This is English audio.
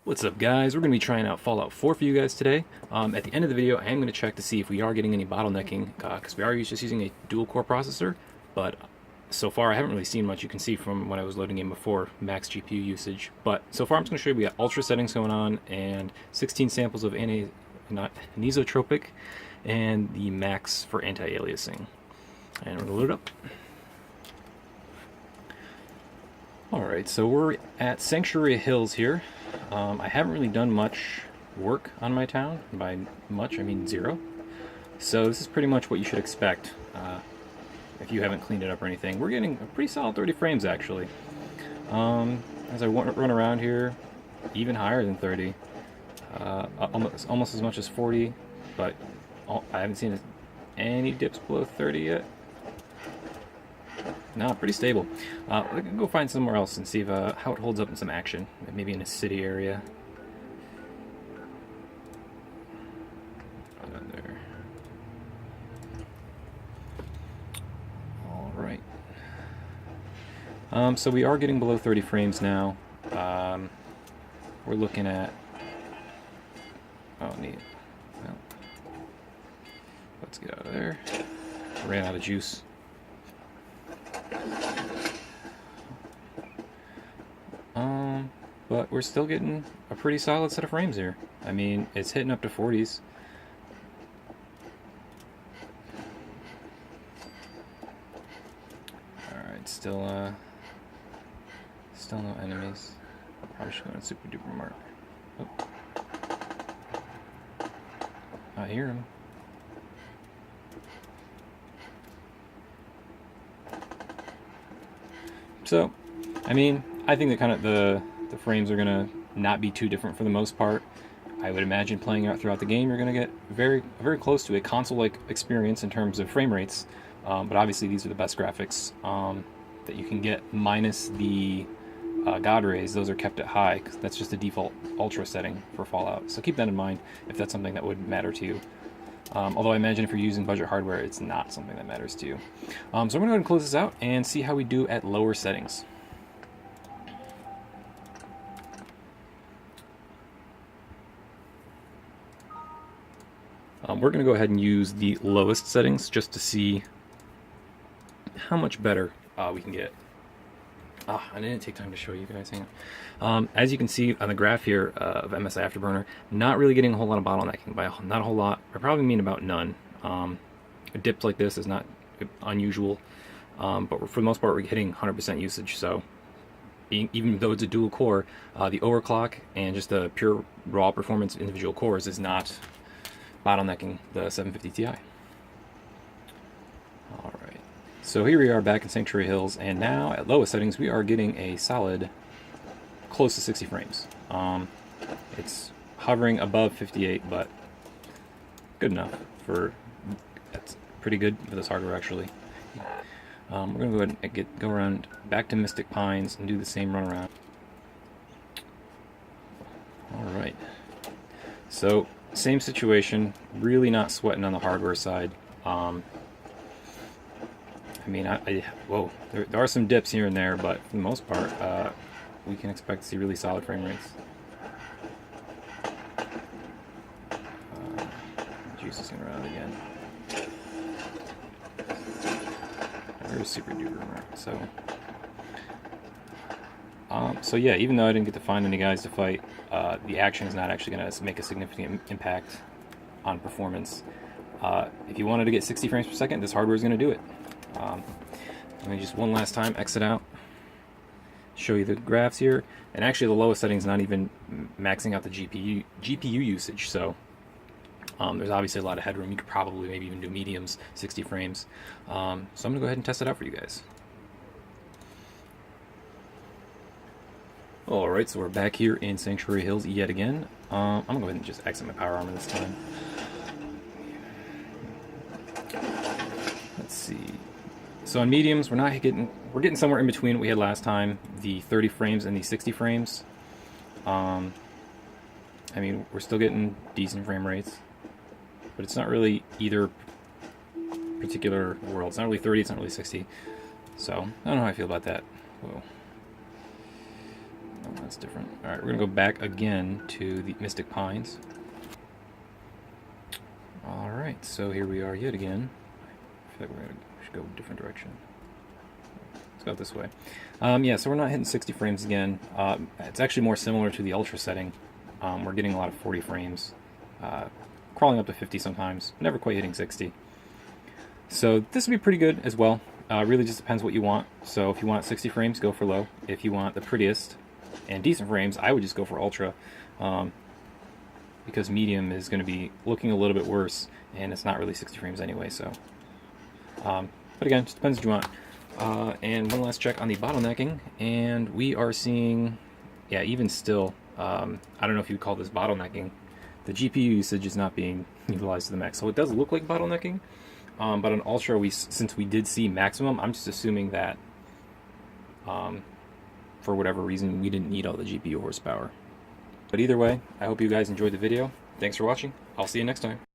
What's up, guys? We're going to be trying out Fallout 4 for you guys today. At the end of the video, I am going to check to see if we are getting any bottlenecking, because we are just using a dual-core processor, but so far I haven't really seen much. You can see from when I was loading in before, max GPU usage. But so far I'm just going to show you we got ultra settings going on, and 16 samples of anisotropic, and the max for anti-aliasing. And we're going to load it up. Alright, so we're at Sanctuary Hills here. I haven't really done much work on my town. By much, I mean 0. So this is pretty much what you should expect if you haven't cleaned it up or anything. We're getting a pretty solid 30 frames, actually. As I run around here, even higher than 30. Almost as much as 40, but I haven't seen any dips below 30 yet. No, pretty stable. We can go find somewhere else and see if, how it holds up in some action. Maybe in a city area. There. Alright. So we are getting below 30 frames now. We're looking at... Oh, neat. Well, let's get out of there. Ran out of juice. But we're still getting a pretty solid set of frames here. I mean, it's hitting up to 40s. Alright, still no enemies. Probably should go to super duper mark. Oh. I hear him. So, I mean, I think that kind of the frames are going to not be too different for the most part. I would imagine playing out throughout the game, you're going to get very close to a console-like experience in terms of frame rates. But obviously, these are the best graphics that you can get, minus the God rays. Those are kept at high, 'cause that's just the default ultra setting for Fallout. So keep that in mind if that's something that would matter to you. Although I imagine if you're using budget hardware, it's not something that matters to you. So I'm going to go ahead and close this out and see how we do at lower settings. We're going to go ahead and use the lowest settings just to see how much better we can get. I didn't take time to show you guys. Hang on. As you can see on the graph here of MSI Afterburner, not really getting a whole lot of bottlenecking. By not a whole lot, I probably mean about none. A dip like this is not unusual, but for the most part we're hitting 100% usage. So even though it's a dual core, the overclock and just the pure raw performance of individual cores is not bottlenecking the 750 Ti. Alright, so here we are back in Sanctuary Hills, and now at lowest settings we are getting a solid close to 60 frames. It's hovering above 58, but good enough for... That's pretty good for this hardware, actually. We're going to go ahead and go around back to Mystic Pines and do the same run around. Alright, so same situation, really not sweating on the hardware side. I mean, whoa, there are some dips here and there, but for the most part, we can expect to see really solid frame rates. Juicing around again. There's super duper mark. So yeah, even though I didn't get to find any guys to fight, the action is not actually going to make a significant impact on performance. If you wanted to get 60 frames per second, this hardware is going to do it. Let me just one last time exit out, show you the graphs here, and actually the lowest setting is not even maxing out the GPU usage, so there's obviously a lot of headroom. You could probably maybe even do mediums, 60 frames. So I'm going to go ahead and test it out for you guys. Alright, so we're back here in Sanctuary Hills yet again. I'm going to go ahead and just exit my power armor this time. Let's see. So on mediums, we're getting somewhere in between what we had last time, the 30 frames and the 60 frames. I mean, we're still getting decent frame rates, but it's not really either particular world. It's not really 30, it's not really 60. So, I don't know how I feel about that. Whoa. That's different. All right, we're gonna go back again to the Mystic Pines. All right, so here we are yet again. I feel like we should go a different direction. Let's go this way. Yeah, so we're not hitting 60 frames again. It's actually more similar to the Ultra setting. We're getting a lot of 40 frames, crawling up to 50 sometimes, never quite hitting 60. So this would be pretty good as well. Really just depends what you want. So if you want 60 frames, go for low. If you want the prettiest and decent frames, I would just go for Ultra. Because medium is going to be looking a little bit worse, and it's not really 60 frames anyway, so. But again, just depends what you want. And one last check on the bottlenecking, and we are seeing, yeah, even still, I don't know if you would call this bottlenecking. The GPU usage is not being utilized to the max, so it does look like bottlenecking. But on Ultra, since we did see maximum, I'm just assuming that, for whatever reason, we didn't need all the GPU horsepower. But either way, I hope you guys enjoyed the video. Thanks for watching. I'll see you next time.